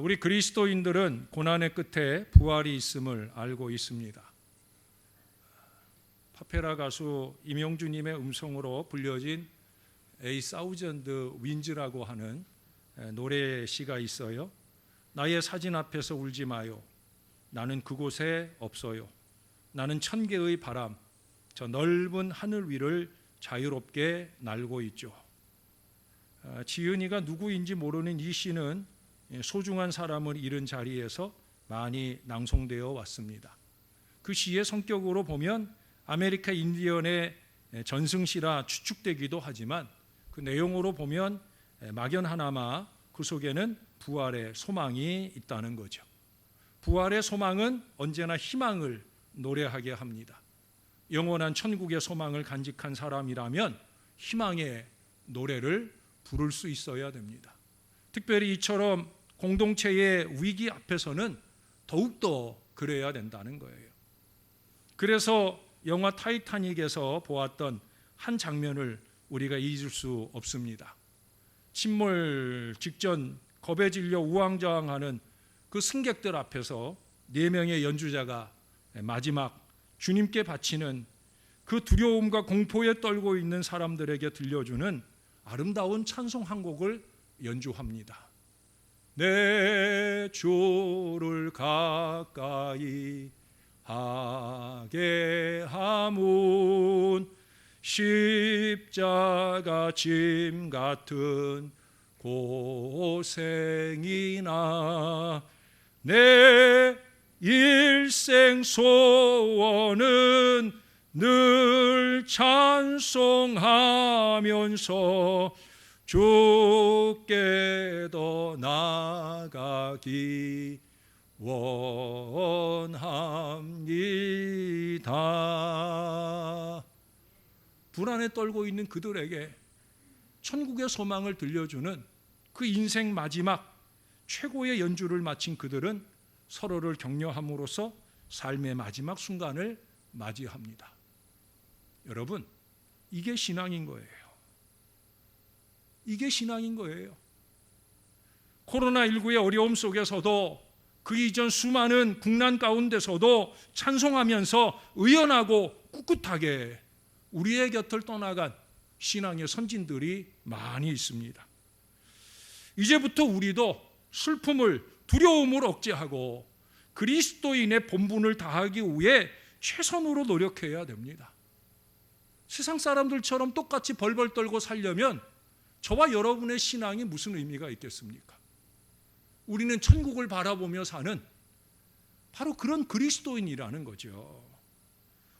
우리 그리스도인들은 고난의 끝에 부활이 있음을 알고 있습니다. 파페라 가수 임영주님의 음성으로 불려진 A Thousand Winds라고 하는 노래 시가 있어요. 나의 사진 앞에서 울지 마요. 나는 그곳에 없어요. 나는 천 개의 바람, 저 넓은 하늘 위를 자유롭게 날고 있죠. 지은이가 누구인지 모르는 이 시는 소중한 사람을 잃은 자리에서 많이 낭송되어 왔습니다. 그 시의 성격으로 보면 아메리카 인디언의 전승시라 추측되기도 하지만 그 내용으로 보면 막연하나마 그 속에는 부활의 소망이 있다는 거죠. 부활의 소망은 언제나 희망을 노래하게 합니다. 영원한 천국의 소망을 간직한 사람이라면 희망의 노래를 부를 수 있어야 됩니다. 특별히 이처럼 공동체의 위기 앞에서는 더욱더 그래야 된다는 거예요. 그래서 영화 타이타닉에서 보았던 한 장면을 우리가 잊을 수 없습니다. 침몰 직전 겁에 질려 우왕좌왕하는 그 승객들 앞에서 4명의 연주자가 마지막 주님께 바치는 그 두려움과 공포에 떨고 있는 사람들에게 들려주는 아름다운 찬송 한 곡을 연주합니다. 내 주를 가까이 하게 함은 십자가 짐 같은 고생이나 내 일생 소원은 늘 찬송하면서 주께 더 나아가기 원합니다. 불안에 떨고 있는 그들에게 천국의 소망을 들려주는 그 인생 마지막 최고의 연주를 마친 그들은 서로를 격려함으로써 삶의 마지막 순간을 맞이합니다. 여러분, 이게 신앙인 거예요. 이게 신앙인 거예요. 코로나19의 어려움 속에서도 그 이전 수많은 국난 가운데서도 찬송하면서 의연하고 꿋꿋하게 우리의 곁을 떠나간 신앙의 선진들이 많이 있습니다. 이제부터 우리도 슬픔을, 두려움을 억제하고 그리스도인의 본분을 다하기 위해 최선으로 노력해야 됩니다. 세상 사람들처럼 똑같이 벌벌 떨고 살려면 저와 여러분의 신앙이 무슨 의미가 있겠습니까? 우리는 천국을 바라보며 사는 바로 그런 그리스도인이라는 거죠.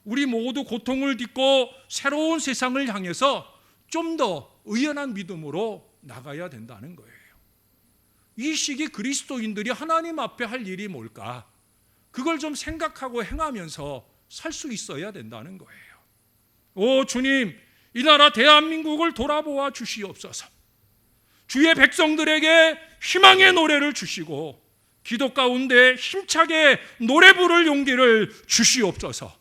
우리 모두 고통을 딛고 새로운 세상을 향해서 좀 더 의연한 믿음으로 나가야 된다는 거예요. 이 시기 그리스도인들이 하나님 앞에 할 일이 뭘까? 그걸 좀 생각하고 행하면서 살 수 있어야 된다는 거예요. 오 주님, 이 나라 대한민국을 돌아보아 주시옵소서. 주의 백성들에게 희망의 노래를 주시고 기도 가운데 힘차게 노래 부를 용기를 주시옵소서.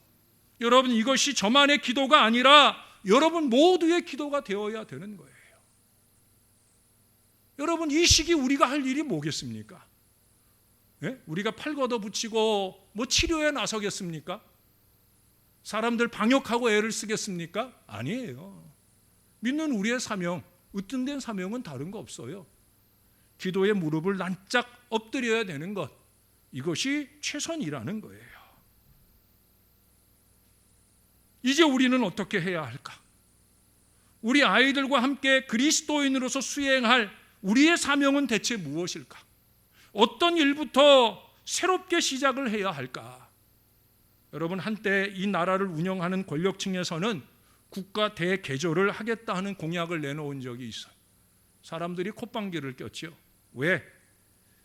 여러분, 이것이 저만의 기도가 아니라 여러분 모두의 기도가 되어야 되는 거예요. 여러분, 이 시기 우리가 할 일이 뭐겠습니까? 예? 우리가 팔 걷어붙이고 뭐 치료에 나서겠습니까? 사람들 방역하고 애를 쓰겠습니까? 아니에요. 믿는 우리의 사명, 으뜸된 사명은 다른 거 없어요. 기도의 무릎을 납작 엎드려야 되는 것, 이것이 최선이라는 거예요. 이제 우리는 어떻게 해야 할까? 우리 아이들과 함께 그리스도인으로서 수행할 우리의 사명은 대체 무엇일까? 어떤 일부터 새롭게 시작을 해야 할까? 여러분, 한때 이 나라를 운영하는 권력층에서는 국가 대개조를 하겠다 하는 공약을 내놓은 적이 있어요. 사람들이 콧방귀를 꼈죠. 왜?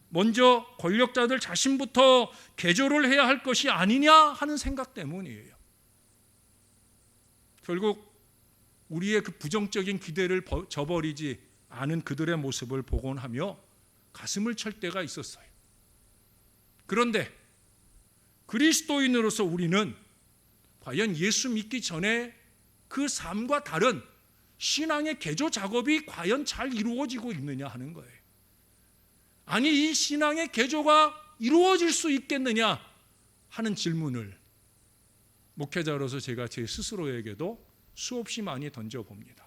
먼저 권력자들 자신부터 개조를 해야 할 것이 아니냐 하는 생각 때문이에요. 결국 우리의 그 부정적인 기대를 저버리지 않은 그들의 모습을 보곤 하며 가슴을 찰 때가 있었어요. 그런데 그리스도인으로서 우리는 과연 예수 믿기 전에 그 삶과 다른 신앙의 개조 작업이 과연 잘 이루어지고 있느냐 하는 거예요. 아니 이 신앙의 개조가 이루어질 수 있겠느냐 하는 질문을 목회자로서 제가 제 스스로에게도 수없이 많이 던져봅니다.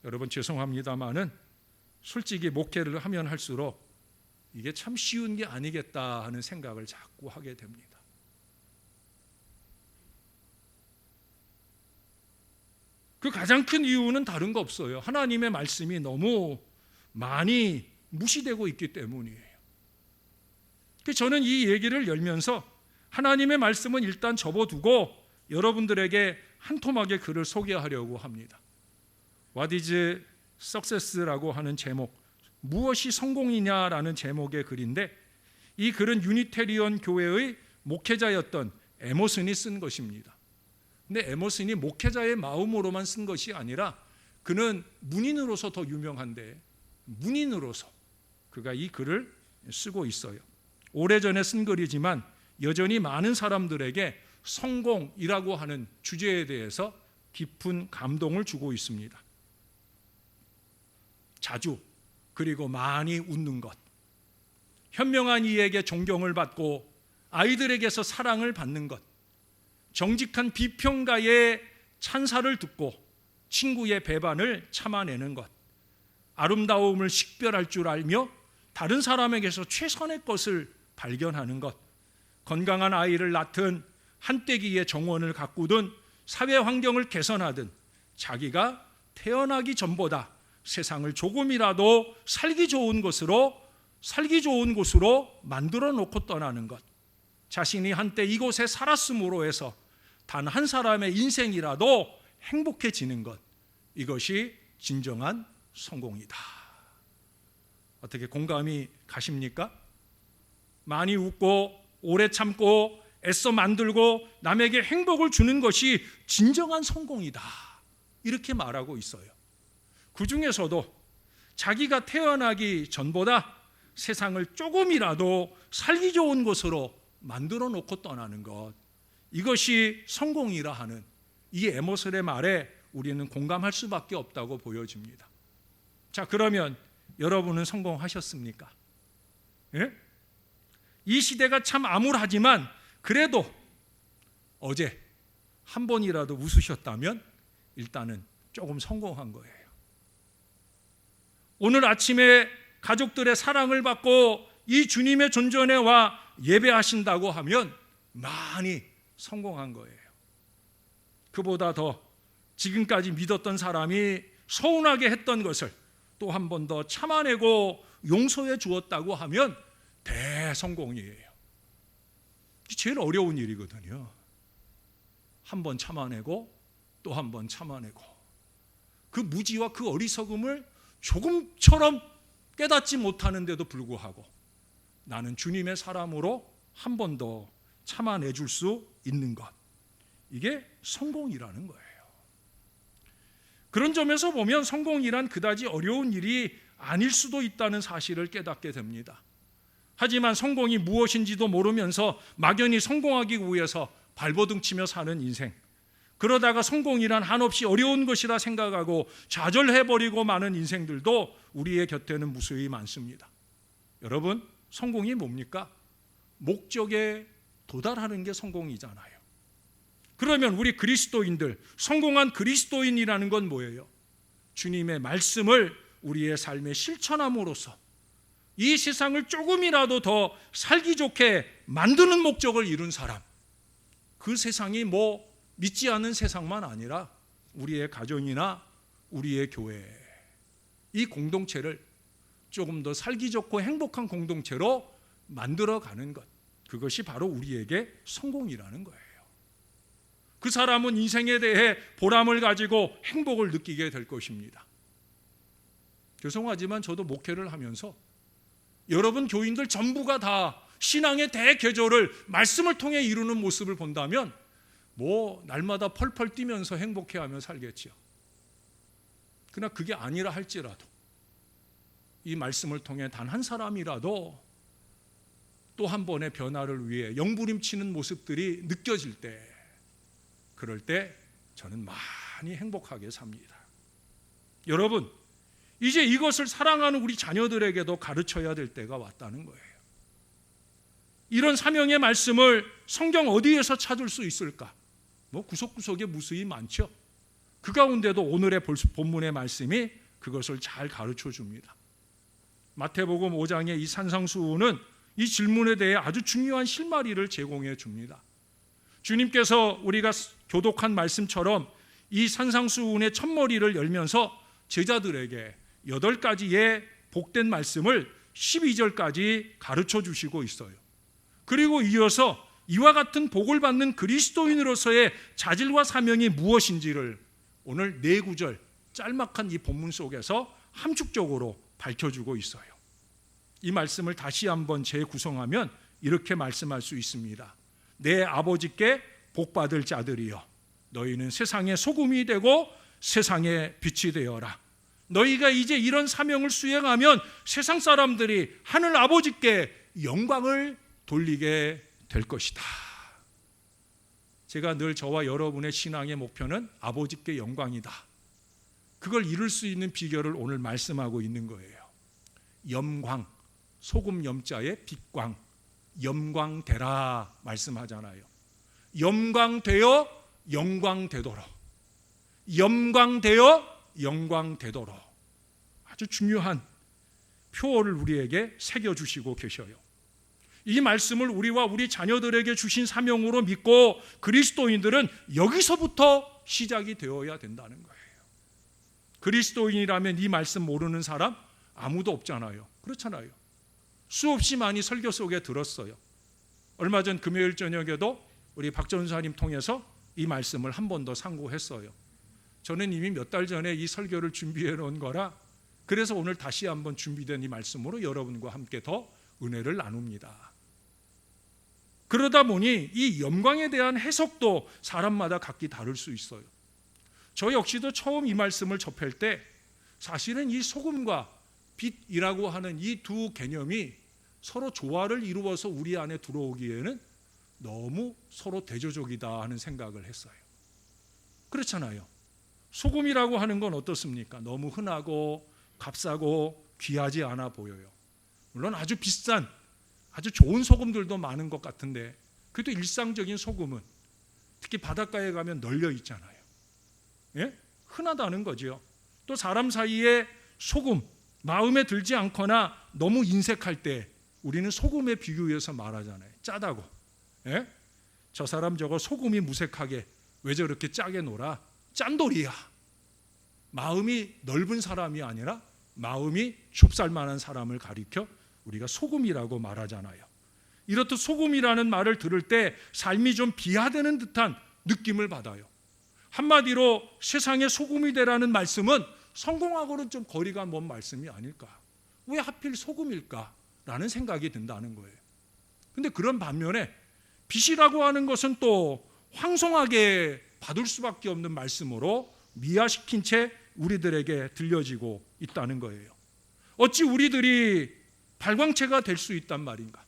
여러분 죄송합니다마는 솔직히 목회를 하면 할수록 이게 참 쉬운 게 아니겠다 하는 생각을 자꾸 하게 됩니다. 그 가장 큰 이유는 다른 거 없어요. 하나님의 말씀이 너무 많이 무시되고 있기 때문이에요. 저는 이 얘기를 열면서 하나님의 말씀은 일단 접어두고 여러분들에게 한 토막의 글을 소개하려고 합니다. What is success라고 하는 제목, 무엇이 성공이냐라는 제목의 글인데, 이 글은 유니테리언 교회의 목회자였던 에머슨이 쓴 것입니다. 근데 에머슨이 목회자의 마음으로만 쓴 것이 아니라 그는 문인으로서 더 유명한데, 문인으로서 그가 이 글을 쓰고 있어요. 오래전에 쓴 글이지만 여전히 많은 사람들에게 성공이라고 하는 주제에 대해서 깊은 감동을 주고 있습니다. 자주 그리고 많이 웃는 것, 현명한 이에게 존경을 받고 아이들에게서 사랑을 받는 것, 정직한 비평가의 찬사를 듣고 친구의 배반을 참아내는 것, 아름다움을 식별할 줄 알며 다른 사람에게서 최선의 것을 발견하는 것, 건강한 아이를 낳든 한때기의 정원을 가꾸든 사회 환경을 개선하든 자기가 태어나기 전보다 세상을 조금이라도 살기 좋은 곳으로 만들어 놓고 떠나는 것, 자신이 한때 이곳에 살았음으로 해서 단 한 사람의 인생이라도 행복해지는 것, 이것이 진정한 성공이다. 어떻게 공감이 가십니까? 많이 웃고 오래 참고 애써 만들고 남에게 행복을 주는 것이 진정한 성공이다, 이렇게 말하고 있어요. 그 중에서도 자기가 태어나기 전보다 세상을 조금이라도 살기 좋은 곳으로 만들어 놓고 떠나는 것, 이것이 성공이라 하는 이 에머슨의 말에 우리는 공감할 수밖에 없다고 보여집니다. 자, 그러면 여러분은 성공하셨습니까? 예? 이 시대가 참 암울하지만 그래도 어제 한 번이라도 웃으셨다면 일단은 조금 성공한 거예요. 오늘 아침에 가족들의 사랑을 받고 이 주님의 존전에 와 예배하신다고 하면 많이 성공한 거예요. 그보다 더 지금까지 믿었던 사람이 서운하게 했던 것을 또 한 번 더 참아내고 용서해 주었다고 하면 대성공이에요. 제일 어려운 일이거든요. 한 번 참아내고 또 한 번 참아내고, 그 무지와 그 어리석음을 조금처럼 깨닫지 못하는데도 불구하고 나는 주님의 사람으로 한 번 더 참아내줄 수 있는 것, 이게 성공이라는 거예요. 그런 점에서 보면 성공이란 그다지 어려운 일이 아닐 수도 있다는 사실을 깨닫게 됩니다. 하지만 성공이 무엇인지도 모르면서 막연히 성공하기 위해서 발버둥치며 사는 인생, 그러다가 성공이란 한없이 어려운 것이라 생각하고 좌절해버리고 마는 인생들도 우리의 곁에는 무수히 많습니다. 여러분, 성공이 뭡니까? 목적에 도달하는 게 성공이잖아요. 그러면 우리 그리스도인들, 성공한 그리스도인이라는 건 뭐예요? 주님의 말씀을 우리의 삶에 실천함으로써 이 세상을 조금이라도 더 살기 좋게 만드는 목적을 이룬 사람, 그 세상이 믿지 않는 세상만 아니라 우리의 가정이나 우리의 교회, 이 공동체를 조금 더 살기 좋고 행복한 공동체로 만들어가는 것, 그것이 바로 우리에게 성공이라는 거예요. 그 사람은 인생에 대해 보람을 가지고 행복을 느끼게 될 것입니다. 죄송하지만 저도 목회를 하면서 여러분 교인들 전부가 다 신앙의 대개조를 말씀을 통해 이루는 모습을 본다면 날마다 펄펄 뛰면서 행복해하며 살겠지요. 그러나 그게 아니라 할지라도 이 말씀을 통해 단 한 사람이라도 또 한 번의 변화를 위해 영부림치는 모습들이 느껴질 때, 그럴 때 저는 많이 행복하게 삽니다. 여러분, 이제 이것을 사랑하는 우리 자녀들에게도 가르쳐야 될 때가 왔다는 거예요. 이런 사명의 말씀을 성경 어디에서 찾을 수 있을까? 구석구석에 무수히 많죠. 그 가운데도 오늘의 본문의 말씀이 그것을 잘 가르쳐 줍니다. 마태복음 5장의 이 산상수훈은 이 질문에 대해 아주 중요한 실마리를 제공해 줍니다. 주님께서 우리가 교독한 말씀처럼 이 산상수훈의 첫머리를 열면서 제자들에게 8가지의 복된 말씀을 12절까지 가르쳐 주시고 있어요. 그리고 이어서 이와 같은 복을 받는 그리스도인으로서의 자질과 사명이 무엇인지를 오늘 4구절 짤막한 이 본문 속에서 함축적으로 밝혀주고 있어요. 이 말씀을 다시 한번 재구성하면 이렇게 말씀할 수 있습니다. 내 아버지께 복받을 자들이여, 너희는 세상의 소금이 되고 세상의 빛이 되어라. 너희가 이제 이런 사명을 수행하면 세상 사람들이 하늘 아버지께 영광을 돌리게 될 것이다. 제가 늘 저와 여러분의 신앙의 목표는 아버지께 영광이다. 그걸 이룰 수 있는 비결을 오늘 말씀하고 있는 거예요. 염광, 소금 염자에 빛광, 염광되라 말씀하잖아요. 염광되어 영광되도록, 염광되어 영광되도록 아주 중요한 표어를 우리에게 새겨주시고 계셔요. 이 말씀을 우리와 우리 자녀들에게 주신 사명으로 믿고 그리스도인들은 여기서부터 시작이 되어야 된다는 거예요. 그리스도인이라면 이 말씀 모르는 사람 아무도 없잖아요. 그렇잖아요. 수없이 많이 설교 속에 들었어요. 얼마 전 금요일 저녁에도 우리 박 전사님 통해서 이 말씀을 한 번 더 상고했어요. 저는 이미 몇 달 전에 이 설교를 준비해 놓은 거라, 그래서 오늘 다시 한번 준비된 이 말씀으로 여러분과 함께 더 은혜를 나눕니다. 그러다 보니 이 영광에 대한 해석도 사람마다 각기 다를 수 있어요. 저 역시도 처음 이 말씀을 접할 때 사실은 이 소금과 빛이라고 하는 이 두 개념이 서로 조화를 이루어서 우리 안에 들어오기에는 너무 서로 대조적이다 하는 생각을 했어요. 그렇잖아요. 소금이라고 하는 건 어떻습니까? 너무 흔하고 값싸고 귀하지 않아 보여요. 물론 아주 비싼 아주 좋은 소금들도 많은 것 같은데, 그래도 일상적인 소금은 특히 바닷가에 가면 널려 있잖아요. 예? 흔하다는 거죠. 또 사람 사이에 소금, 마음에 들지 않거나 너무 인색할 때 우리는 소금에 비교해서 말하잖아요. 짜다고. 예? 저 사람 저거 소금이 무색하게 왜 저렇게 짜게 놀아? 짠돌이야. 마음이 넓은 사람이 아니라 마음이 좁쌀만한 사람을 가리켜 우리가 소금이라고 말하잖아요. 이렇듯 소금이라는 말을 들을 때 삶이 좀 비하되는 듯한 느낌을 받아요. 한마디로 세상의 소금이 되라는 말씀은 성공하고는 좀 거리가 먼 말씀이 아닐까. 왜 하필 소금일까? 라는 생각이 든다는 거예요. 근데 그런 반면에 빛이라고 하는 것은 또 황송하게 받을 수밖에 없는 말씀으로 미화시킨 채 우리들에게 들려지고 있다는 거예요. 어찌 우리들이 발광체가 될 수 있단 말인가?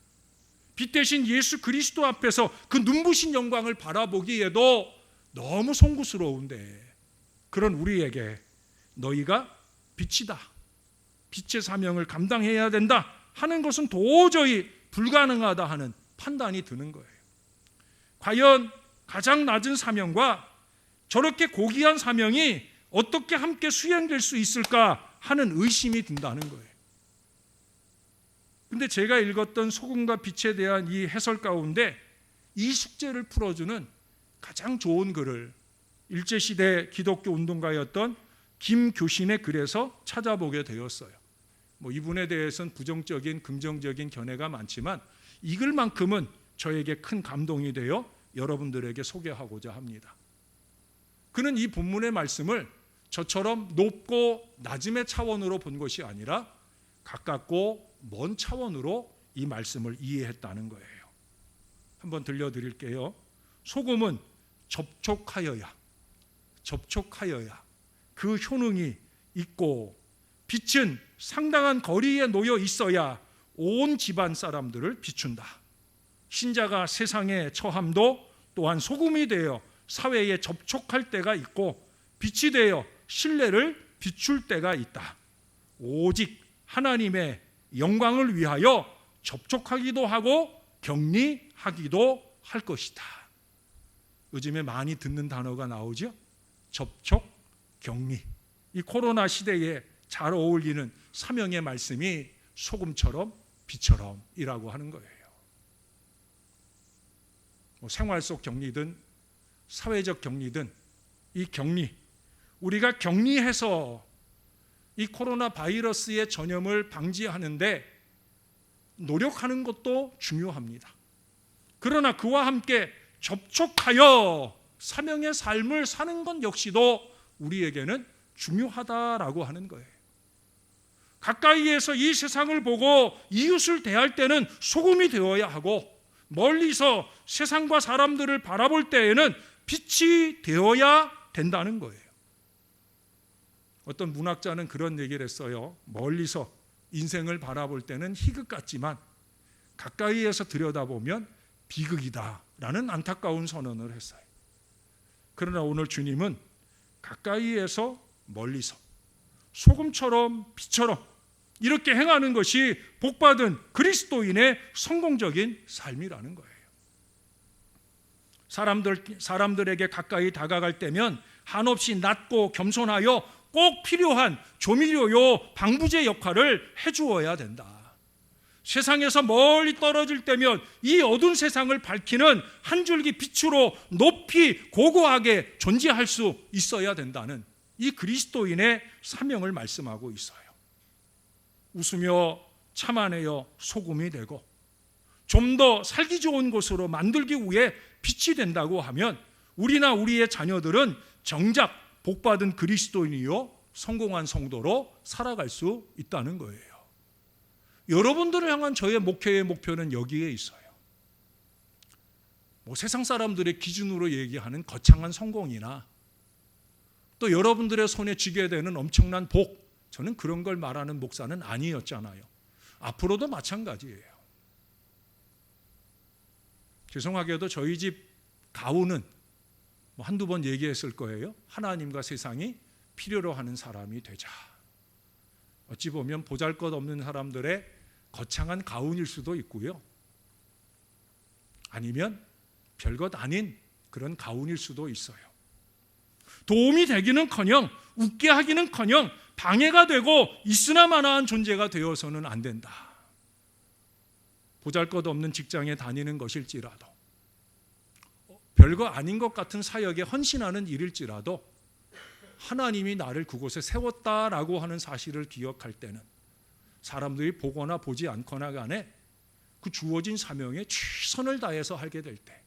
빛 대신 예수 그리스도 앞에서 그 눈부신 영광을 바라보기에도 너무 송구스러운데, 그런 우리에게 너희가 빛이다, 빛의 사명을 감당해야 된다 하는 것은 도저히 불가능하다 하는 판단이 드는 거예요. 과연 가장 낮은 사명과 저렇게 고귀한 사명이 어떻게 함께 수행될 수 있을까 하는 의심이 든다는 거예요. 근데 제가 읽었던 소금과 빛에 대한 이 해설 가운데 이 숙제를 풀어주는 가장 좋은 글을 일제시대 기독교 운동가였던 김교신의 글에서 찾아보게 되었어요. 이분에 대해서는 부정적인 긍정적인 견해가 많지만 이 글만큼은 저에게 큰 감동이 되어 여러분들에게 소개하고자 합니다. 그는 이 본문의 말씀을 저처럼 높고 낮음의 차원으로 본 것이 아니라 가깝고 먼 차원으로 이 말씀을 이해했다는 거예요. 한번 들려드릴게요. 소금은 접촉하여야 그 효능이 있고, 빛은 상당한 거리에 놓여 있어야 온 집안 사람들을 비춘다. 신자가 세상에 처함도 또한 소금이 되어 사회에 접촉할 때가 있고 빛이 되어 신뢰를 비출 때가 있다. 오직 하나님의 영광을 위하여 접촉하기도 하고 격리하기도 할 것이다. 요즘에 많이 듣는 단어가 나오죠. 접촉, 격리. 이 코로나 시대에 잘 어울리는 사명의 말씀이 소금처럼 빛처럼이라고 하는 거예요. 생활 속 격리든 사회적 격리든 이 격리, 우리가 격리해서 이 코로나 바이러스의 전염을 방지하는데 노력하는 것도 중요합니다. 그러나 그와 함께 접촉하여 사명의 삶을 사는 것 역시도 우리에게는 중요하다라고 하는 거예요. 가까이에서 이 세상을 보고 이웃을 대할 때는 소금이 되어야 하고, 멀리서 세상과 사람들을 바라볼 때에는 빛이 되어야 된다는 거예요. 어떤 문학자는 그런 얘기를 했어요. 멀리서 인생을 바라볼 때는 희극 같지만 가까이에서 들여다보면 비극이다라는 안타까운 선언을 했어요. 그러나 오늘 주님은 가까이에서 멀리서 소금처럼 빛처럼 이렇게 행하는 것이 복받은 그리스도인의 성공적인 삶이라는 거예요. 사람들에게 가까이 다가갈 때면 한없이 낮고 겸손하여 꼭 필요한 조미료요 방부제 역할을 해주어야 된다. 세상에서 멀리 떨어질 때면 이 어두운 세상을 밝히는 한 줄기 빛으로 높이 고고하게 존재할 수 있어야 된다는 이 그리스도인의 사명을 말씀하고 있어요. 웃으며 참아내어 소금이 되고 좀 더 살기 좋은 곳으로 만들기 위해 빛이 된다고 하면 우리나 우리의 자녀들은 정작 복받은 그리스도인이요 성공한 성도로 살아갈 수 있다는 거예요. 여러분들을 향한 저의 목회의 목표는 여기에 있어요. 세상 사람들의 기준으로 얘기하는 거창한 성공이나 또 여러분들의 손에 쥐게 되는 엄청난 복, 저는 그런 걸 말하는 목사는 아니었잖아요. 앞으로도 마찬가지예요. 죄송하게도 저희 집 가훈은 한두 번 얘기했을 거예요. 하나님과 세상이 필요로 하는 사람이 되자. 어찌 보면 보잘것없는 사람들의 거창한 가훈일 수도 있고요. 아니면 별것 아닌 그런 가훈일 수도 있어요. 도움이 되기는커녕 웃게 하기는커녕 방해가 되고 있으나마나한 존재가 되어서는 안 된다. 보잘것없는 직장에 다니는 것일지라도 별거 아닌 것 같은 사역에 헌신하는 일일지라도 하나님이 나를 그곳에 세웠다라고 하는 사실을 기억할 때는 사람들이 보거나 보지 않거나 간에 그 주어진 사명에 최선을 다해서 하게 될 때,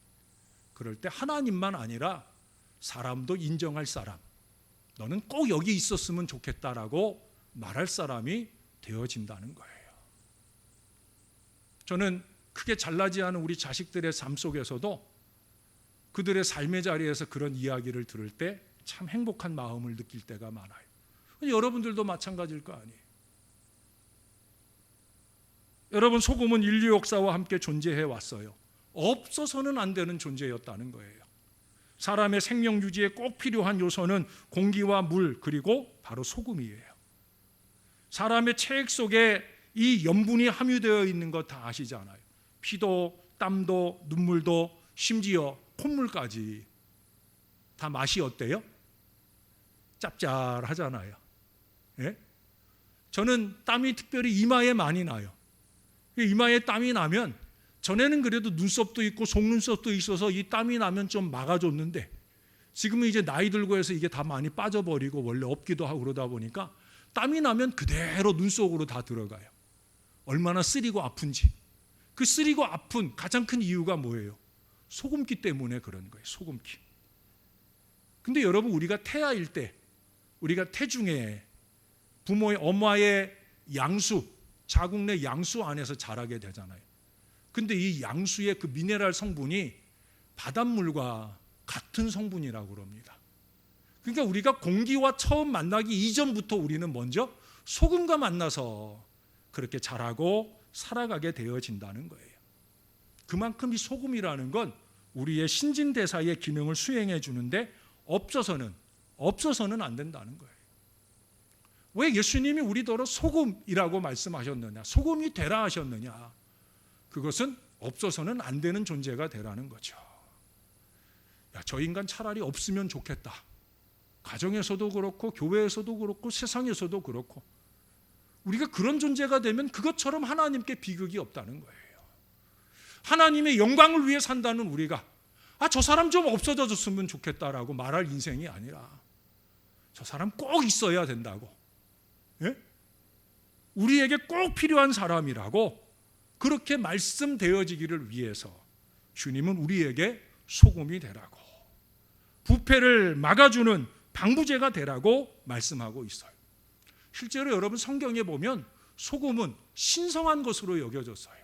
그럴 때 하나님만 아니라 사람도 인정할 사람, 너는 꼭 여기 있었으면 좋겠다라고 말할 사람이 되어진다는 거예요. 저는 크게 잘나지 않은 우리 자식들의 삶 속에서도 그들의 삶의 자리에서 그런 이야기를 들을 때 참 행복한 마음을 느낄 때가 많아요. 여러분들도 마찬가지일 거 아니에요. 여러분, 소금은 인류 역사와 함께 존재해 왔어요. 없어서는 안 되는 존재였다는 거예요. 사람의 생명 유지에 꼭 필요한 요소는 공기와 물, 그리고 바로 소금이에요. 사람의 체액 속에 이 염분이 함유되어 있는 거 다 아시잖아요. 피도 땀도 눈물도 심지어 콧물까지 다 맛이 어때요? 짭짤하잖아요. 예? 저는 땀이 특별히 이마에 많이 나요. 이마에 땀이 나면 전에는 그래도 눈썹도 있고 속눈썹도 있어서 이 땀이 나면 좀 막아줬는데 지금은 이제 나이 들고 해서 이게 다 많이 빠져버리고 원래 없기도 하고 그러다 보니까 땀이 나면 그대로 눈 속으로 다 들어가요. 얼마나 쓰리고 아픈지. 그 쓰리고 아픈 가장 큰 이유가 뭐예요? 소금기 때문에 그런 거예요. 소금기. 근데 여러분, 우리가 태아일 때, 우리가 태중에 부모의 엄마의 양수, 자궁 내 양수 안에서 자라게 되잖아요. 근데 이 양수의 그 미네랄 성분이 바닷물과 같은 성분이라고 그럽니다. 그러니까 우리가 공기와 처음 만나기 이전부터 우리는 먼저 소금과 만나서 그렇게 자라고 살아가게 되어진다는 거예요. 그만큼 이 소금이라는 건 우리의 신진대사의 기능을 수행해 주는데 없어서는 안 된다는 거예요. 왜 예수님이 우리더러 소금이라고 말씀하셨느냐, 소금이 되라 하셨느냐? 그것은 없어서는 안 되는 존재가 되라는 거죠. 야, 저 인간 차라리 없으면 좋겠다. 가정에서도 그렇고 교회에서도 그렇고 세상에서도 그렇고 우리가 그런 존재가 되면 그것처럼 하나님께 비극이 없다는 거예요. 하나님의 영광을 위해 산다는 우리가 저 사람 좀 없어졌으면 좋겠다라고 말할 인생이 아니라 저 사람 꼭 있어야 된다고, 예? 우리에게 꼭 필요한 사람이라고 그렇게 말씀되어지기를 위해서 주님은 우리에게 소금이 되라고, 부패를 막아주는 방부제가 되라고 말씀하고 있어요. 실제로 여러분 성경에 보면 소금은 신성한 것으로 여겨졌어요.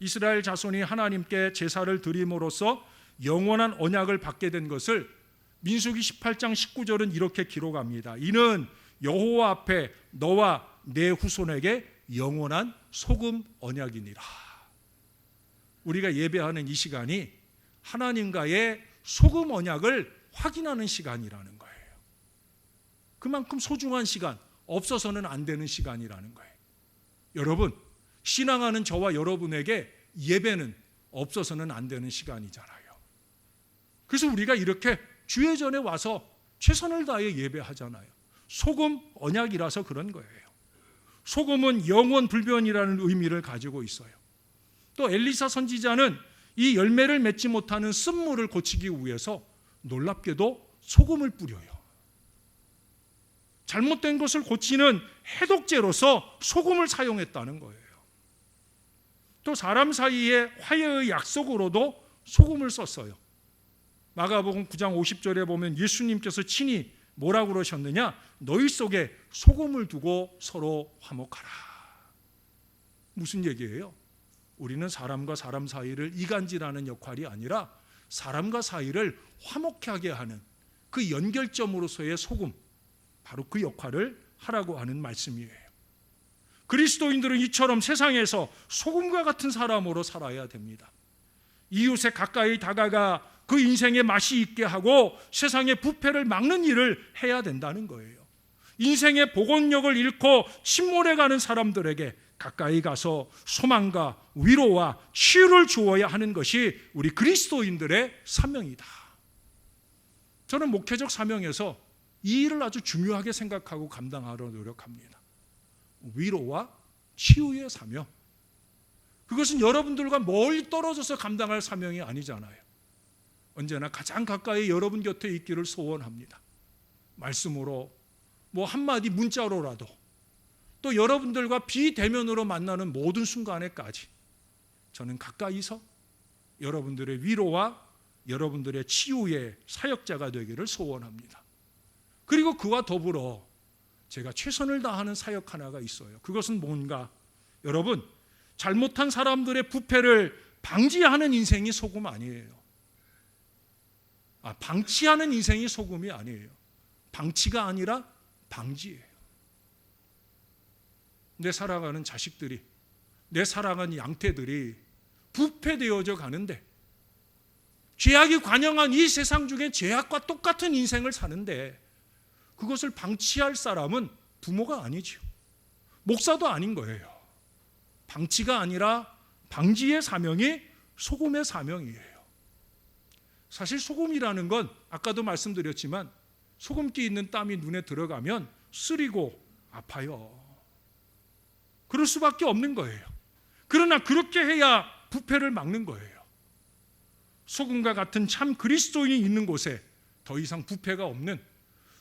이스라엘 자손이 하나님께 제사를 드림으로써 영원한 언약을 받게 된 것을 민수기 18장 19절은 이렇게 기록합니다. 이는 여호와 앞에 너와 내 후손에게 영원한 소금 언약이니라. 우리가 예배하는 이 시간이 하나님과의 소금 언약을 확인하는 시간이라는 거예요. 그만큼 소중한 시간, 없어서는 안 되는 시간이라는 거예요. 여러분, 신앙하는 저와 여러분에게 예배는 없어서는 안 되는 시간이잖아요. 그래서 우리가 이렇게 주의 전에 와서 최선을 다해 예배하잖아요. 소금 언약이라서 그런 거예요. 소금은 영원 불변이라는 의미를 가지고 있어요. 또 엘리사 선지자는 이 열매를 맺지 못하는 쓴물을 고치기 위해서 놀랍게도 소금을 뿌려요. 잘못된 것을 고치는 해독제로서 소금을 사용했다는 거예요. 또 사람 사이에 화해의 약속으로도 소금을 썼어요. 마가복음 9장 50절에 보면 예수님께서 친히 뭐라고 그러셨느냐? 너희 속에 소금을 두고 서로 화목하라. 무슨 얘기예요? 우리는 사람과 사람 사이를 이간질하는 역할이 아니라 사람과 사이를 화목하게 하는 그 연결점으로서의 소금, 바로 그 역할을 하라고 하는 말씀이에요. 그리스도인들은 이처럼 세상에서 소금과 같은 사람으로 살아야 됩니다. 이웃에 가까이 다가가 그 인생에 맛이 있게 하고 세상의 부패를 막는 일을 해야 된다는 거예요. 인생의 복원력을 잃고 침몰해가는 사람들에게 가까이 가서 소망과 위로와 치유를 주어야 하는 것이 우리 그리스도인들의 사명이다. 저는 목회적 사명에서 이 일을 아주 중요하게 생각하고 감당하려 노력합니다. 위로와 치유의 사명. 그것은 여러분들과 멀리 떨어져서 감당할 사명이 아니잖아요. 언제나 가장 가까이 여러분 곁에 있기를 소원합니다. 말씀으로, 한마디 문자로라도, 또 여러분들과 비대면으로 만나는 모든 순간에까지 저는 가까이서 여러분들의 위로와 여러분들의 치유의 사역자가 되기를 소원합니다. 그리고 그와 더불어 제가 최선을 다하는 사역 하나가 있어요. 그것은 뭔가? 여러분, 잘못한 사람들의 부패를 방지하는 인생이 소금 아니에요. 방치하는 인생이 소금이 아니에요. 방치가 아니라 방지예요. 내 사랑하는 자식들이, 내 사랑하는 양떼들이 부패되어져 가는데, 죄악이 관영한 이 세상 중에 죄악과 똑같은 인생을 사는데 그것을 방치할 사람은 부모가 아니죠. 목사도 아닌 거예요. 방치가 아니라 방지의 사명이 소금의 사명이에요. 사실 소금이라는 건 아까도 말씀드렸지만 소금기 있는 땀이 눈에 들어가면 쓰리고 아파요. 그럴 수밖에 없는 거예요. 그러나 그렇게 해야 부패를 막는 거예요. 소금과 같은 참 그리스도인이 있는 곳에 더 이상 부패가 없는,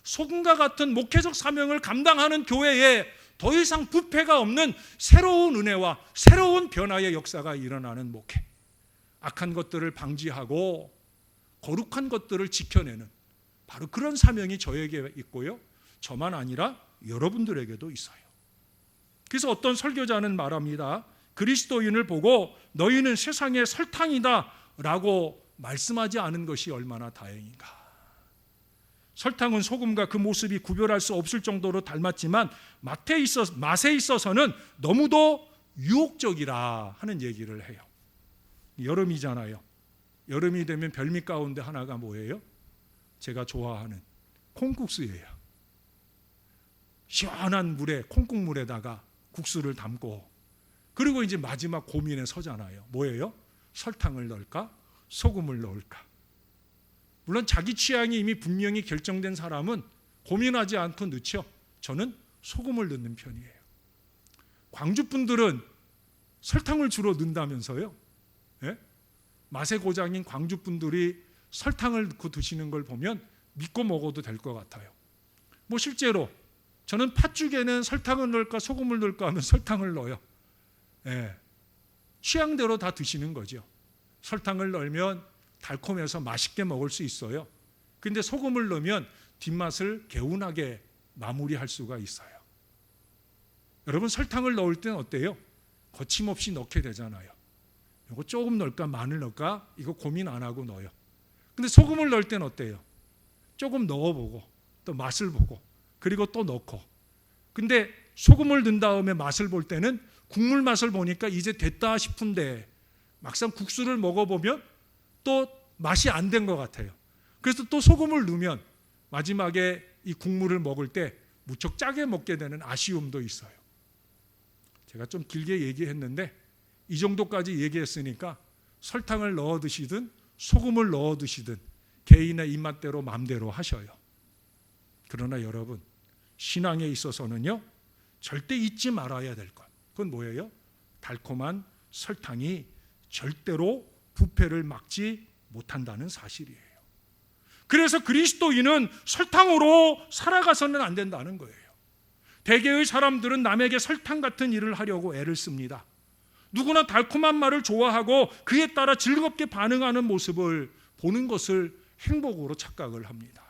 소금과 같은 목회적 사명을 감당하는 교회에 더 이상 부패가 없는 새로운 은혜와 새로운 변화의 역사가 일어나는 목회. 악한 것들을 방지하고 거룩한 것들을 지켜내는 바로 그런 사명이 저에게 있고요. 저만 아니라 여러분들에게도 있어요. 그래서 어떤 설교자는 말합니다. 그리스도인을 보고 너희는 세상의 설탕이다 라고 말씀하지 않은 것이 얼마나 다행인가. 설탕은 소금과 그 모습이 구별할 수 없을 정도로 닮았지만 맛에 있어서는 너무도 유혹적이라 하는 얘기를 해요. 여름이잖아요. 여름이 되면 별미 가운데 하나가 뭐예요? 제가 좋아하는 콩국수예요. 시원한 물에, 콩국물에다가 국수를 담고, 그리고 이제 마지막 고민에 서잖아요. 뭐예요? 설탕을 넣을까? 소금을 넣을까? 물론 자기 취향이 이미 분명히 결정된 사람은 고민하지 않고 넣죠. 저는 소금을 넣는 편이에요. 광주 분들은 설탕을 주로 넣는다면서요? 예? 맛의 고장인 광주 분들이 설탕을 넣고 드시는 걸 보면 믿고 먹어도 될 것 같아요. 뭐 실제로 저는 팥죽에는 설탕을 넣을까 소금을 넣을까 하면 설탕을 넣어요. 예. 취향대로 다 드시는 거죠. 설탕을 넣으면 달콤해서 맛있게 먹을 수 있어요. 근데 소금을 넣으면 뒷맛을 개운하게 마무리할 수가 있어요. 여러분, 설탕을 넣을 때는 어때요? 거침없이 넣게 되잖아요. 이거 조금 넣을까 마늘 넣을까 이거 고민 안 하고 넣어요. 근데 소금을 넣을 때는 어때요? 조금 넣어보고 또 맛을 보고 그리고 또 넣고. 근데 소금을 넣은 다음에 맛을 볼 때는 국물 맛을 보니까 이제 됐다 싶은데 막상 국수를 먹어보면 또 맛이 안 된 것 같아요. 그래서 또 소금을 넣으면 마지막에 이 국물을 먹을 때 무척 짜게 먹게 되는 아쉬움도 있어요. 제가 좀 길게 얘기했는데 이 정도까지 얘기했으니까 설탕을 넣어 드시든 소금을 넣어 드시든 개인의 입맛대로 마음대로 하셔요. 그러나 여러분, 신앙에 있어서는요, 절대 잊지 말아야 될 것, 그건 뭐예요? 달콤한 설탕이 절대로 부패를 막지 못한다는 사실이에요. 그래서 그리스도인은 설탕으로 살아가서는 안 된다는 거예요. 대개의 사람들은 남에게 설탕 같은 일을 하려고 애를 씁니다. 누구나 달콤한 말을 좋아하고 그에 따라 즐겁게 반응하는 모습을 보는 것을 행복으로 착각을 합니다.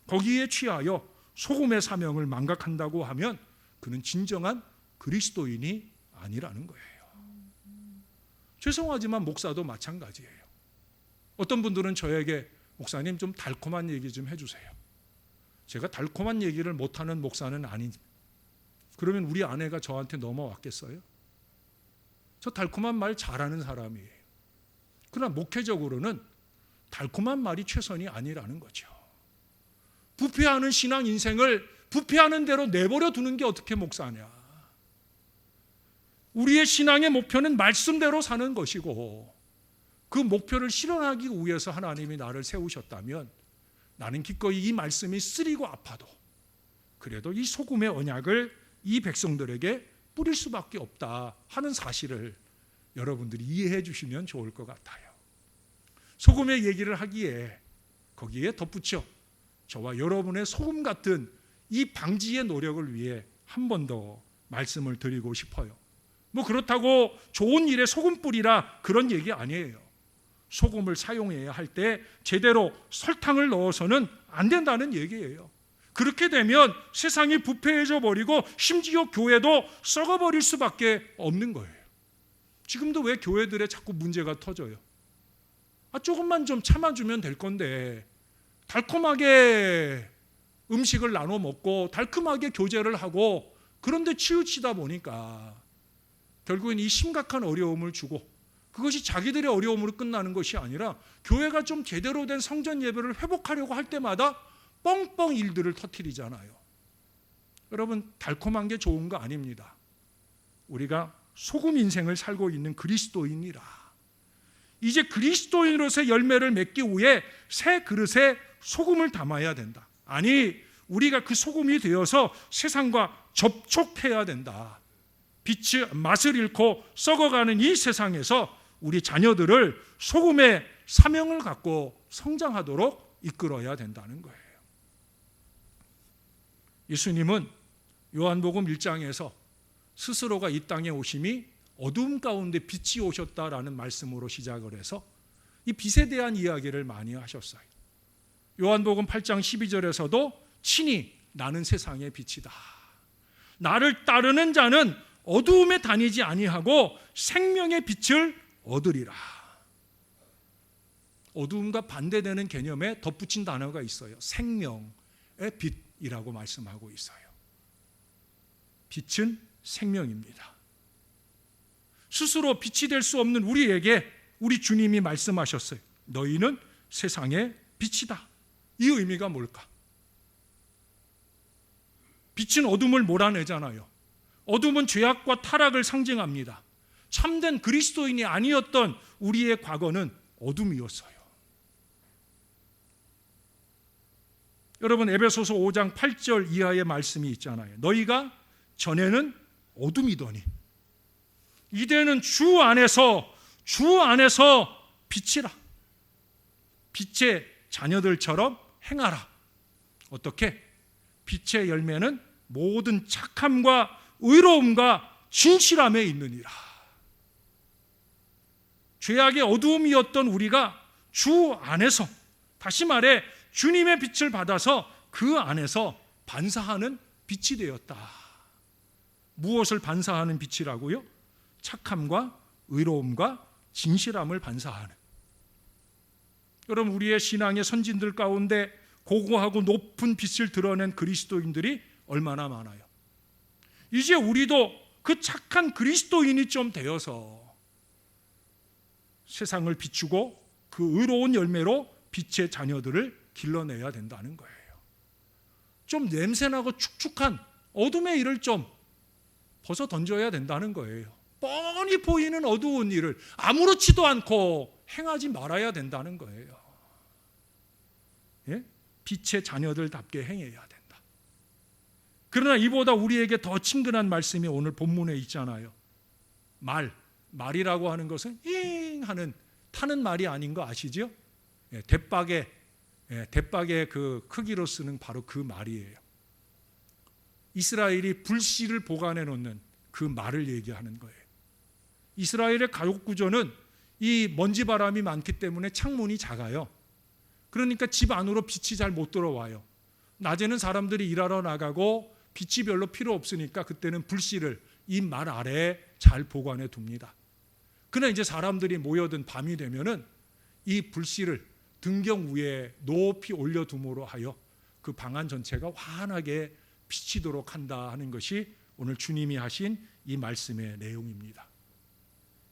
거기에 취하여 소금의 사명을 망각한다고 하면 그는 진정한 그리스도인이 아니라는 거예요. 죄송하지만 목사도 마찬가지예요. 어떤 분들은 저에게 목사님 좀 달콤한 얘기 좀 해주세요. 제가 달콤한 얘기를 못하는 목사는 아니. 그러면 우리 아내가 저한테 넘어왔겠어요? 저 달콤한 말 잘하는 사람이에요. 그러나 목회적으로는 달콤한 말이 최선이 아니라는 거죠. 부패하는 신앙 인생을 부패하는 대로 내버려 두는 게 어떻게 목사냐. 우리의 신앙의 목표는 말씀대로 사는 것이고 그 목표를 실현하기 위해서 하나님이 나를 세우셨다면 나는 기꺼이 이 말씀이 쓰리고 아파도 그래도 이 소금의 언약을 이 백성들에게 뿌릴 수밖에 없다 하는 사실을 여러분들이 이해해 주시면 좋을 것 같아요. 소금의 얘기를 하기에 거기에 덧붙여 저와 여러분의 소금 같은 이 방지의 노력을 위해 한 번 더 말씀을 드리고 싶어요. 뭐 그렇다고 좋은 일에 소금 뿌리라 그런 얘기 아니에요. 소금을 사용해야 할 때 제대로 설탕을 넣어서는 안 된다는 얘기예요. 그렇게 되면 세상이 부패해져 버리고 심지어 교회도 썩어버릴 수밖에 없는 거예요. 지금도 왜 교회들에 자꾸 문제가 터져요? 조금만 좀 참아주면 될 건데 달콤하게 음식을 나눠 먹고 달콤하게 교제를 하고 그런데 치우치다 보니까 결국엔 이 심각한 어려움을 주고 그것이 자기들의 어려움으로 끝나는 것이 아니라 교회가 좀 제대로 된 성전 예배를 회복하려고 할 때마다 뻥뻥 일들을 터뜨리잖아요. 여러분, 달콤한 게 좋은 거 아닙니다. 우리가 소금 인생을 살고 있는 그리스도인이라 이제 그리스도인으로서의 열매를 맺기 위해 새 그릇에 소금을 담아야 된다. 아니, 우리가 그 소금이 되어서 세상과 접촉해야 된다. 빛의 맛을 잃고 썩어가는 이 세상에서 우리 자녀들을 소금의 사명을 갖고 성장하도록 이끌어야 된다는 거예요. 예수님은 요한복음 1장에서 스스로가 이 땅에 오심이 어두움 가운데 빛이 오셨다라는 말씀으로 시작을 해서 이 빛에 대한 이야기를 많이 하셨어요. 요한복음 8장 12절에서도 친히 나는 세상의 빛이다. 나를 따르는 자는 어두움에 다니지 아니하고 생명의 빛을 얻으리라. 어두움과 반대되는 개념에 덧붙인 단어가 있어요. 생명의 빛이라고 말씀하고 있어요. 빛은 생명입니다. 스스로 빛이 될 수 없는 우리에게 우리 주님이 말씀하셨어요. 너희는 세상의 빛이다. 이 의미가 뭘까? 빛은 어둠을 몰아내잖아요. 어둠은 죄악과 타락을 상징합니다. 참된 그리스도인이 아니었던 우리의 과거는 어둠이었어요. 여러분, 에베소서 5장 8절 이하의 말씀이 있잖아요. 너희가 전에는 어둠이더니 이제는 주 안에서 빛이라. 빛의 자녀들처럼 행하라. 어떻게? 빛의 열매는 모든 착함과 의로움과 진실함에 있느니라. 죄악의 어두움이었던 우리가 주 안에서, 다시 말해 주님의 빛을 받아서 그 안에서 반사하는 빛이 되었다. 무엇을 반사하는 빛이라고요? 착함과 의로움과 진실함을 반사하는. 여러분, 우리의 신앙의 선진들 가운데 고고하고 높은 빛을 드러낸 그리스도인들이 얼마나 많아요. 이제 우리도 그 착한 그리스도인이 좀 되어서 세상을 비추고 그 의로운 열매로 빛의 자녀들을 길러내야 된다는 거예요. 좀 냄새나고 축축한 어둠의 일을 좀 벗어 던져야 된다는 거예요. 뻔히 보이는 어두운 일을 아무렇지도 않고 행하지 말아야 된다는 거예요. 예? 빛의 자녀들답게 행해야 된다. 그러나 이보다 우리에게 더 친근한 말씀이 오늘 본문에 있잖아요. 말이라고 하는 것은 잉 하는 타는 말이 아닌 거 아시죠? 예, 대박의 그 크기로 쓰는 바로 그 말이에요. 이스라엘이 불씨를 보관해 놓는 그 말을 얘기하는 거예요. 이스라엘의 가옥 구조는 이 먼지 바람이 많기 때문에 창문이 작아요. 그러니까 집 안으로 빛이 잘 못 들어와요. 낮에는 사람들이 일하러 나가고 빛이 별로 필요 없으니까 그때는 불씨를 이 말 아래에 잘 보관해 둡니다. 그러나 이제 사람들이 모여든 밤이 되면은 이 불씨를 등경 위에 높이 올려둠으로 하여 그 방안 전체가 환하게 비치도록 한다 하는 것이 오늘 주님이 하신 이 말씀의 내용입니다.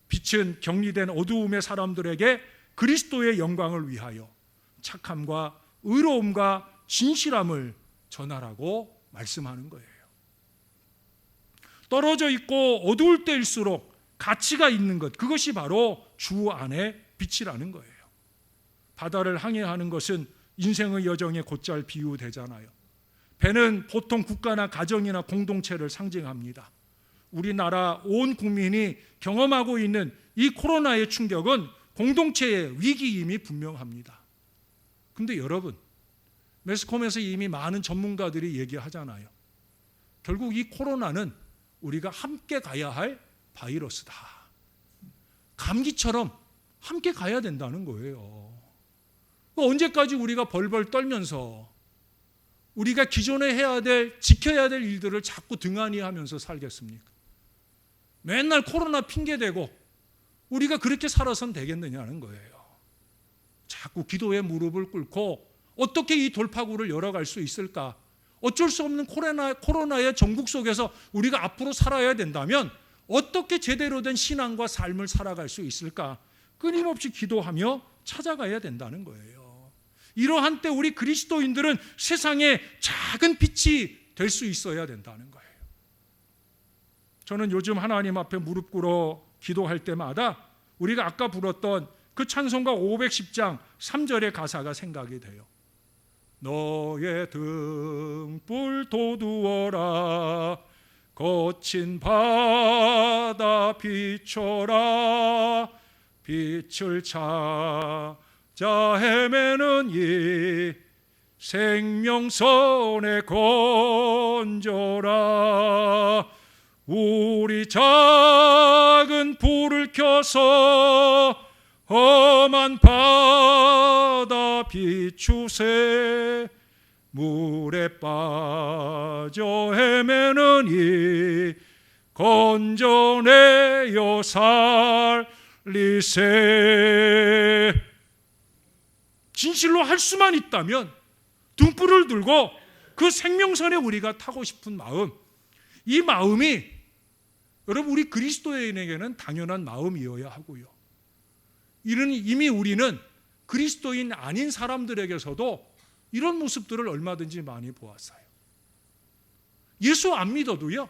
빛은 격리된 어두움의 사람들에게 그리스도의 영광을 위하여 착함과 의로움과 진실함을 전하라고 말씀하는 거예요. 떨어져 있고 어두울 때일수록 가치가 있는 것, 그것이 바로 주 안의 빛이라는 거예요. 바다를 항해하는 것은 인생의 여정에 곧잘 비유되잖아요. 배는 보통 국가나 가정이나 공동체를 상징합니다. 우리나라 온 국민이 경험하고 있는 이 코로나의 충격은 공동체의 위기임이 분명합니다. 근데 여러분, 매스컴에서 이미 많은 전문가들이 얘기하잖아요. 결국 이 코로나는 우리가 함께 가야 할 바이러스다. 감기처럼 함께 가야 된다는 거예요. 언제까지 우리가 벌벌 떨면서 우리가 기존에 해야 될, 지켜야 될 일들을 자꾸 등한히 하면서 살겠습니까? 맨날 코로나 핑계대고 우리가 그렇게 살아선 되겠느냐는 거예요. 자꾸 기도의 무릎을 꿇고 어떻게 이 돌파구를 열어갈 수 있을까? 어쩔 수 없는 코로나의 전국 속에서 우리가 앞으로 살아야 된다면 어떻게 제대로 된 신앙과 삶을 살아갈 수 있을까? 끊임없이 기도하며 찾아가야 된다는 거예요. 이러한 때 우리 그리스도인들은 세상에 작은 빛이 될 수 있어야 된다는 거예요. 저는 요즘 하나님 앞에 무릎 꿇어 기도할 때마다 우리가 아까 불렀던 그 찬송가 510장 3절의 가사가 생각이 돼요. 너의 등불 돋우어라, 거친 바다 비춰라, 빛을 찾아 헤매는 이 생명선에 건져라. 우리 작은 불을 켜서 험한 바다 비추세. 물에 빠져 헤매는 이 건져내어 살리세. 진실로 할 수만 있다면 등불을 들고 그 생명선에 우리가 타고 싶은 마음, 이 마음이 여러분 우리 그리스도인에게는 당연한 마음이어야 하고요. 이미 우리는 그리스도인 아닌 사람들에게서도 이런 모습들을 얼마든지 많이 보았어요. 예수 안 믿어도요,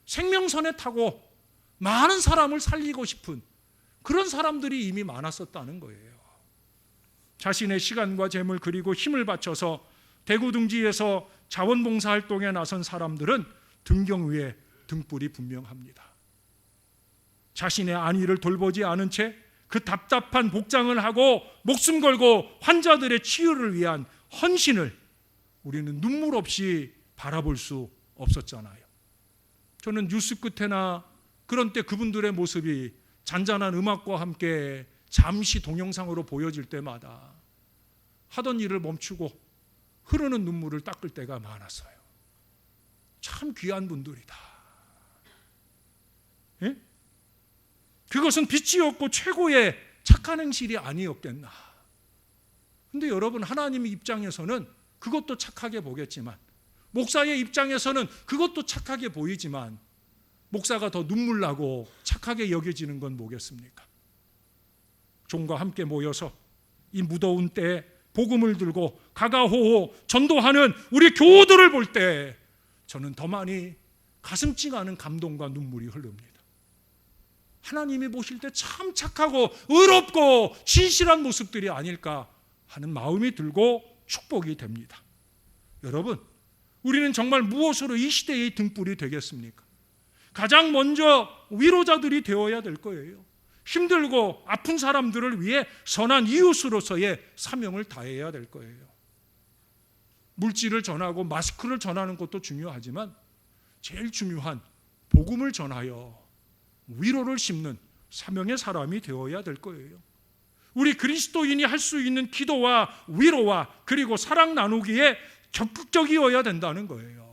생명선에 타고 많은 사람을 살리고 싶은 그런 사람들이 이미 많았었다는 거예요. 자신의 시간과 재물 그리고 힘을 바쳐서 대구 등지에서 자원봉사 활동에 나선 사람들은 등경 위에 등불이 분명합니다. 자신의 안위를 돌보지 않은 채 그 답답한 복장을 하고 목숨 걸고 환자들의 치유를 위한 헌신을 우리는 눈물 없이 바라볼 수 없었잖아요. 저는 뉴스 끝에나 그런 때 그분들의 모습이 잔잔한 음악과 함께 잠시 동영상으로 보여질 때마다 하던 일을 멈추고 흐르는 눈물을 닦을 때가 많았어요. 참 귀한 분들이다. 예? 그것은 빛이 없고 최고의 착한 행실이 아니었겠나. 근데 여러분, 하나님의 입장에서는 그것도 착하게 보겠지만, 목사의 입장에서는 그것도 착하게 보이지만, 목사가 더 눈물나고 착하게 여겨지는 건 뭐겠습니까? 종과 함께 모여서 이 무더운 때에 복음을 들고 가가호호 전도하는 우리 교우들을 볼 때 저는 더 많이 가슴 찡하는 감동과 눈물이 흐릅니다. 하나님이 보실 때 참 착하고 의롭고 진실한 모습들이 아닐까 하는 마음이 들고 축복이 됩니다. 여러분, 우리는 정말 무엇으로 이 시대의 등불이 되겠습니까? 가장 먼저 위로자들이 되어야 될 거예요. 힘들고 아픈 사람들을 위해 선한 이웃으로서의 사명을 다해야 될 거예요. 물질을 전하고 마스크를 전하는 것도 중요하지만 제일 중요한 복음을 전하여 위로를 심는 사명의 사람이 되어야 될 거예요. 우리 그리스도인이 할 수 있는 기도와 위로와 그리고 사랑 나누기에 적극적이어야 된다는 거예요.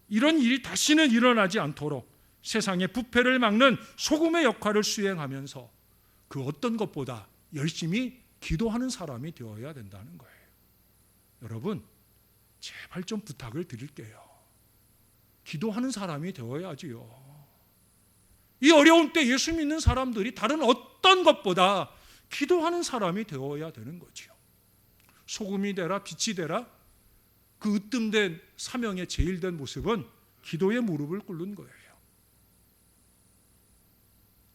이런 일이 다시는 일어나지 않도록 세상의 부패를 막는 소금의 역할을 수행하면서 그 어떤 것보다 열심히 기도하는 사람이 되어야 된다는 거예요. 여러분, 제발 좀 부탁을 드릴게요. 기도하는 사람이 되어야지요. 이 어려운 때 예수 믿는 사람들이 다른 어떤 것보다 기도하는 사람이 되어야 되는 거지요. 소금이 되라 빛이 되라, 그 으뜸된 사명의 제일 된 모습은 기도의 무릎을 꿇는 거예요.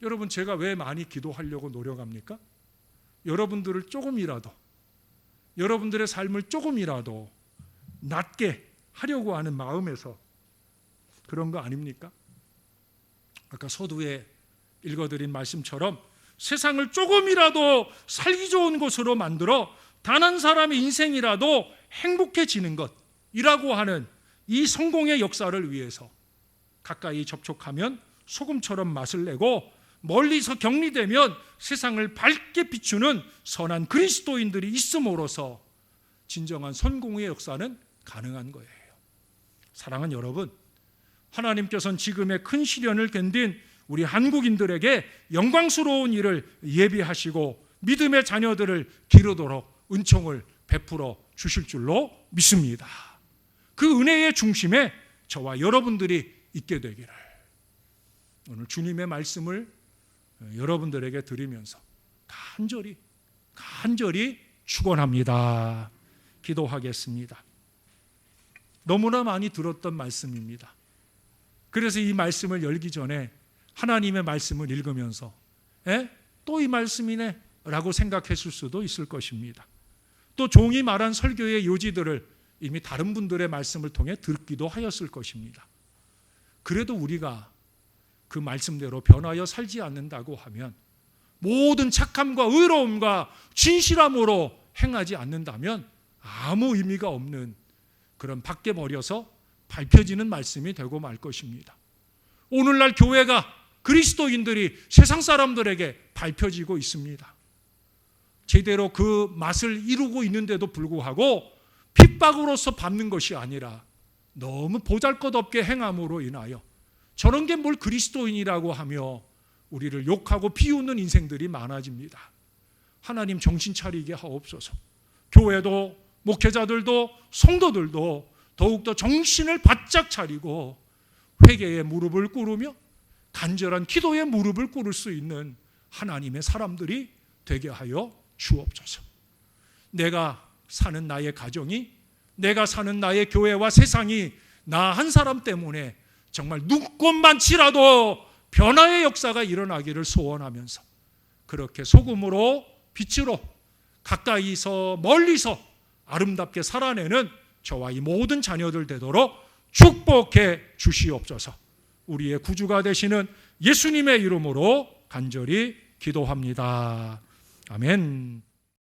여러분, 제가 왜 많이 기도하려고 노력합니까? 여러분들을 조금이라도, 여러분들의 삶을 조금이라도 낫게 하려고 하는 마음에서 그런 거 아닙니까? 아까 서두에 읽어드린 말씀처럼 세상을 조금이라도 살기 좋은 곳으로 만들어 단 한 사람의 인생이라도 행복해지는 것이라고 하는 이 성공의 역사를 위해서 가까이 접촉하면 소금처럼 맛을 내고 멀리서 격리되면 세상을 밝게 비추는 선한 그리스도인들이 있음으로써 진정한 성공의 역사는 가능한 거예요. 사랑하는 여러분, 하나님께서는 지금의 큰 시련을 견딘 우리 한국인들에게 영광스러운 일을 예비하시고 믿음의 자녀들을 기르도록 은총을 베풀어 주실 줄로 믿습니다. 그 은혜의 중심에 저와 여러분들이 있게 되기를 오늘 주님의 말씀을 여러분들에게 드리면서 간절히 축원합니다. 기도하겠습니다. 너무나 많이 들었던 말씀입니다. 그래서 이 말씀을 열기 전에 하나님의 말씀을 읽으면서 또 이 말씀이네 라고 생각했을 수도 있을 것입니다. 또 종이 말한 설교의 요지들을 이미 다른 분들의 말씀을 통해 듣기도 하였을 것입니다. 그래도 우리가 그 말씀대로 변하여 살지 않는다고 하면, 모든 착함과 의로움과 진실함으로 행하지 않는다면 아무 의미가 없는 그런 밖에 버려서 밝혀지는 말씀이 되고 말 것입니다. 오늘날 교회가, 그리스도인들이 세상 사람들에게 밝혀지고 있습니다. 제대로 그 맛을 이루고 있는데도 불구하고 핍박으로서 밟는 것이 아니라 너무 보잘것없게 행함으로 인하여 저런 게 뭘 그리스도인이라고 하며 우리를 욕하고 비웃는 인생들이 많아집니다. 하나님 정신 차리게 하옵소서. 교회도 목회자들도 성도들도 더욱더 정신을 바짝 차리고 회개의 무릎을 꿇으며 간절한 기도의 무릎을 꿇을 수 있는 하나님의 사람들이 되게 하여 주옵소서. 내가 사는 나의 가정이 내가 사는 나의 교회와 세상이 나 한 사람 때문에 정말 눈꼽만치라도 변화의 역사가 일어나기를 소원하면서 그렇게 소금으로 빛으로 가까이서 멀리서 아름답게 살아내는 저와 이 모든 자녀들 되도록 축복해 주시옵소서. 우리의 구주가 되시는 예수님의 이름으로 간절히 기도합니다. 아멘.